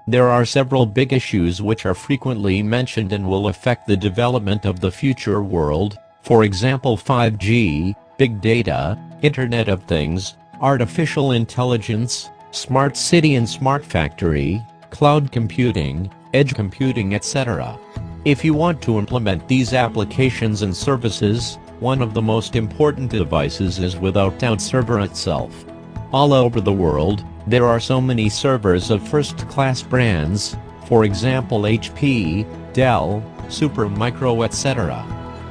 There are several big issues which are frequently mentioned and will affect the development of the future world, for example 5G, big data, Internet of Things, artificial intelligence, smart city and smart factory, cloud computing, edge computing, etc. If you want to implement these applications and services, one of the most important devices is without doubt server itself. All over the world, there are so many servers of first-class brands, for example HP, Dell, Supermicro, etc.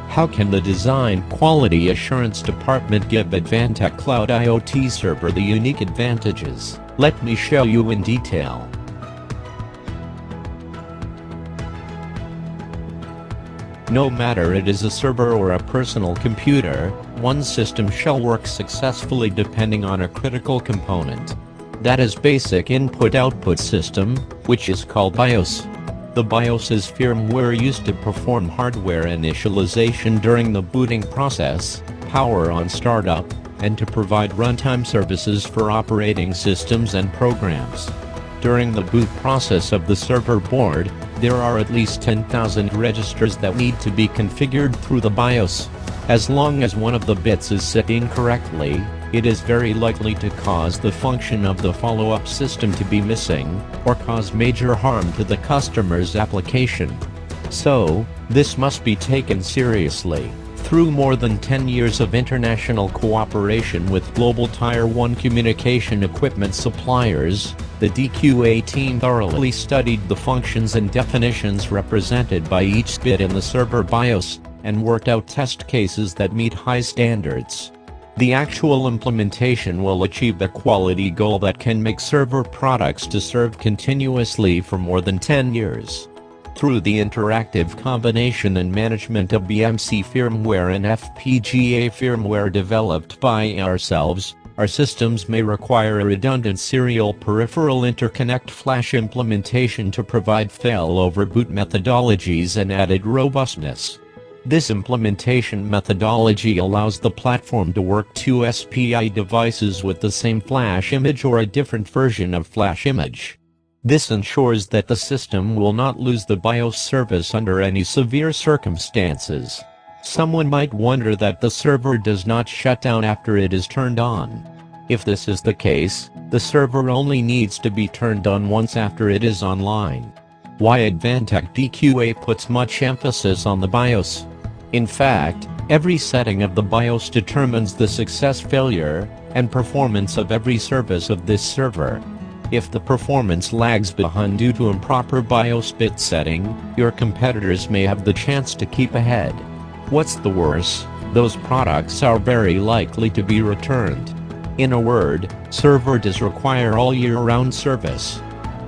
How can the Design Quality Assurance Department give Advantech Cloud IoT server the unique advantages? Let me show you in detail. No matter it is a server or a personal computer, one system shall work successfully depending on a critical component. That is basic input-output system, which is called BIOS. The BIOS is firmware used to perform hardware initialization during the booting process, power on startup, and to provide runtime services for operating systems and programs. During the boot process of the server board, there are at least 10,000 registers that need to be configured through the BIOS. As long as one of the bits is set incorrectly, it is very likely to cause the function of the follow-up system to be missing, or cause major harm to the customer's application. So, this must be taken seriously. Through more than 10 years of international cooperation with global Tier 1 communication equipment suppliers, the DQA team thoroughly studied the functions and definitions represented by each bit in the server BIOS, and worked out test cases that meet high standards. The actual implementation will achieve a quality goal that can make server products to serve continuously for more than 10 years. Through the interactive combination and management of BMC firmware and FPGA firmware developed by ourselves, our systems may require a redundant serial peripheral interconnect flash implementation to provide failover boot methodologies and added robustness. This implementation methodology allows the platform to work two SPI devices with the same flash image or a different version of flash image. This ensures that the system will not lose the BIOS service under any severe circumstances. Someone might wonder that the server does not shut down after it is turned on. If this is the case, the server only needs to be turned on once after it is online. Why Advantech DQA puts much emphasis on the BIOS? In fact, every setting of the BIOS determines the success, failure, and performance of every service of this server. If the performance lags behind due to improper BIOS bit setting, your competitors may have the chance to keep ahead. What's the worse? Those products are very likely to be returned. In a word, server does require all year-round service.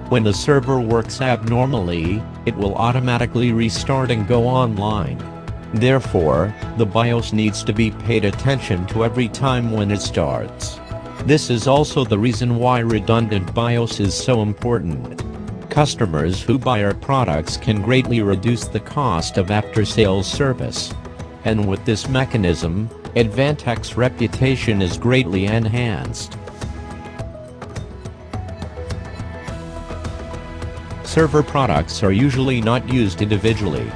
When the server works abnormally, it will automatically restart and go online. Therefore, the BIOS needs to be paid attention to every time when it starts. This is also the reason why redundant BIOS is so important. Customers who buy our products can greatly reduce the cost of after-sales service. And with this mechanism, Advantech's reputation is greatly enhanced. Server products are usually not used individually.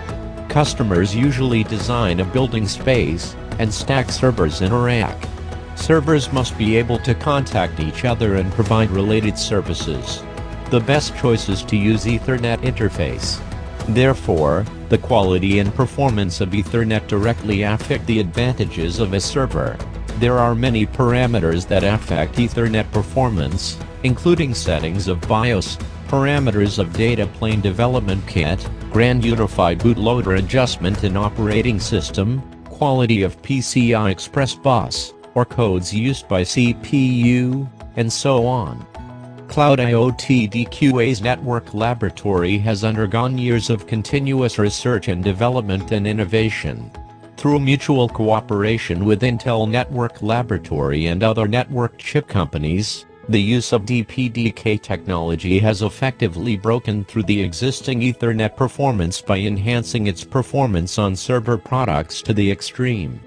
Customers usually design a building space and stack servers in a rack. Servers must be able to contact each other and provide related services. The best choice is to use Ethernet interface. Therefore, the quality and performance of Ethernet directly affect the advantages of a server. There are many parameters that affect Ethernet performance, including settings of BIOS, parameters of data plane development kit, Grand Unified Bootloader adjustment in operating system, quality of PCI Express bus, or codes used by CPU, and so on. Cloud IoT DQA's network laboratory has undergone years of continuous research and development and innovation. Through mutual cooperation with Intel Network Laboratory and other network chip companies, the use of DPDK technology has effectively broken through the existing Ethernet performance by enhancing its performance on server products to the extreme.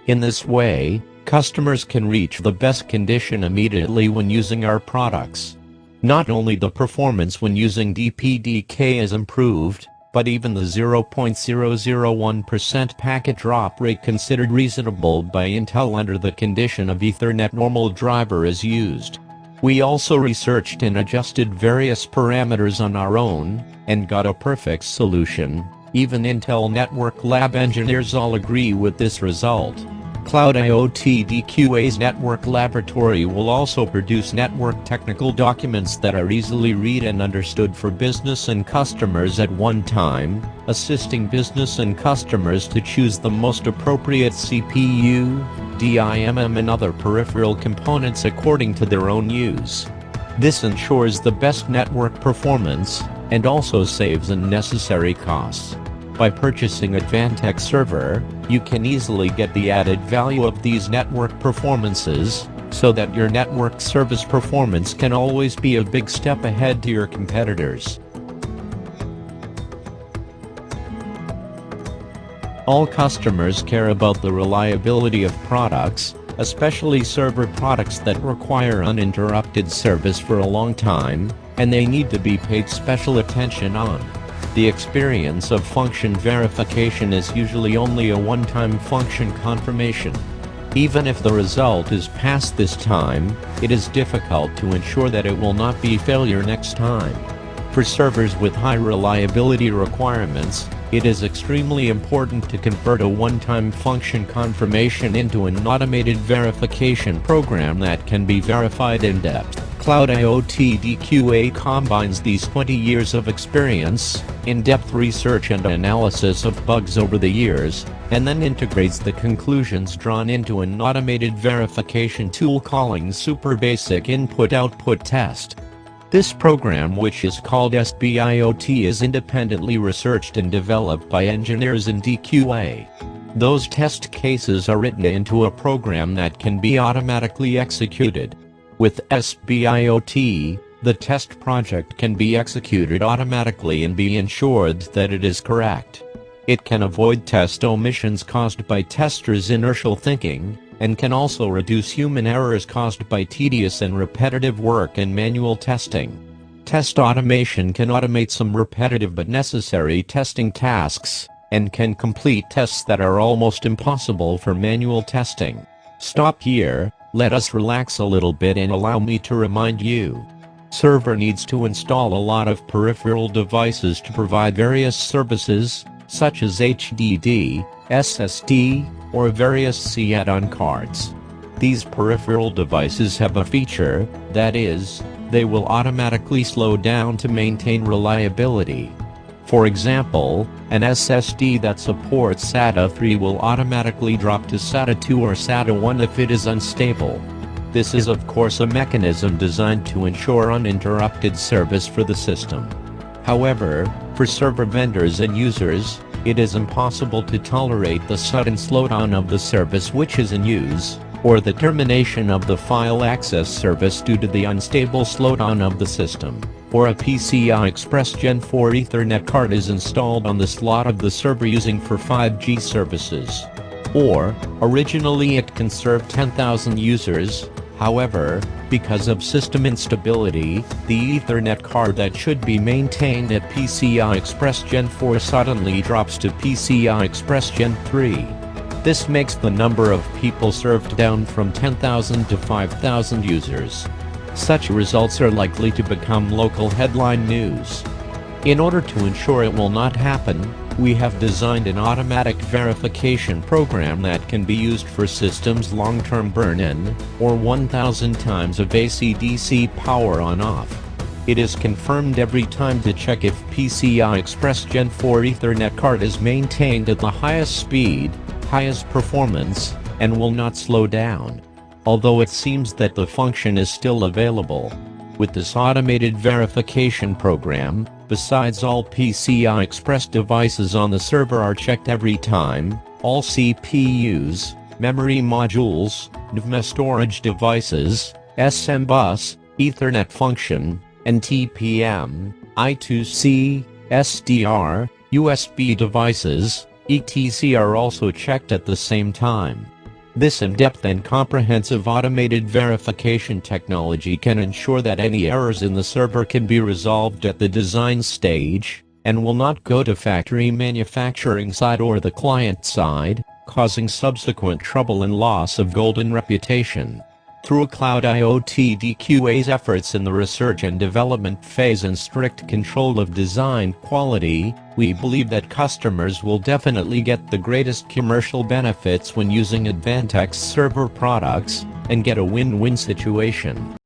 In this way, customers can reach the best condition immediately when using our products. Not only the performance when using DPDK is improved, but even the 0.001% packet drop rate considered reasonable by Intel under the condition of Ethernet normal driver is used. We also researched and adjusted various parameters on our own, and got a perfect solution. Even Intel Network Lab engineers all agree with this result. Cloud IoT DQA's network laboratory will also produce network technical documents that are easily read and understood for business and customers at one time, assisting business and customers to choose the most appropriate CPU, DIMM and other peripheral components according to their own use. This ensures the best network performance, and also saves unnecessary costs. By purchasing Advantech server, you can easily get the added value of these network performances, so that your network service performance can always be a big step ahead to your competitors. All customers care about the reliability of products, especially server products that require uninterrupted service for a long time, and they need to be paid special attention on. The experience of function verification is usually only a one-time function confirmation. Even if the result is passed this time, it is difficult to ensure that it will not be failure next time. For servers with high reliability requirements, it is extremely important to convert a one-time function confirmation into an automated verification program that can be verified in depth. Cloud IoT DQA combines these 20 years of experience, in-depth research and analysis of bugs over the years, and then integrates the conclusions drawn into an automated verification tool calling Super Basic Input-Output Test. This program, which is called SBIOT, is independently researched and developed by engineers in DQA. Those test cases are written into a program that can be automatically executed. With SBIOT, the test project can be executed automatically and be ensured that it is correct. It can avoid test omissions caused by testers' inertial thinking, and can also reduce human errors caused by tedious and repetitive work and manual testing. Test automation can automate some repetitive but necessary testing tasks, and can complete tests that are almost impossible for manual testing. Stop here, let us relax a little bit and allow me to remind you. Server needs to install a lot of peripheral devices to provide various services, such as HDD, SSD, or various C add-on cards. These peripheral devices have a feature, that is, they will automatically slow down to maintain reliability. For example, an SSD that supports SATA 3 will automatically drop to SATA 2 or SATA 1 if it is unstable. This is of course a mechanism designed to ensure uninterrupted service for the system. However, for server vendors and users, it is impossible to tolerate the sudden slowdown of the service which is in use, or the termination of the file access service due to the unstable slowdown of the system, or a PCI Express Gen 4 Ethernet card is installed on the slot of the server using for 5G services. Or, originally it can serve 10,000 users, however, because of system instability, the Ethernet card that should be maintained at PCI Express Gen 4 suddenly drops to PCI Express Gen 3. This makes the number of people served down from 10,000 to 5,000 users. Such results are likely to become local headline news. In order to ensure it will not happen, we have designed an automatic verification program that can be used for systems long-term burn-in, or 1000 times of AC/DC power on-off. It is confirmed every time to check if PCI Express Gen 4 Ethernet card is maintained at the highest speed, highest performance, and will not slow down. Although it seems that the function is still available. With this automated verification program, besides all PCI Express devices on the server are checked every time, all CPUs, memory modules, NVMe storage devices, SM bus, Ethernet function, and TPM, I2C, SDR, USB devices, etc. are also checked at the same time. This in-depth and comprehensive automated verification technology can ensure that any errors in the server can be resolved at the design stage, and will not go to factory manufacturing side or the client side, causing subsequent trouble and loss of golden reputation. Through Cloud IoT DQA's efforts in the research and development phase and strict control of design quality, we believe that customers will definitely get the greatest commercial benefits when using Advantech's server products, and get a win-win situation.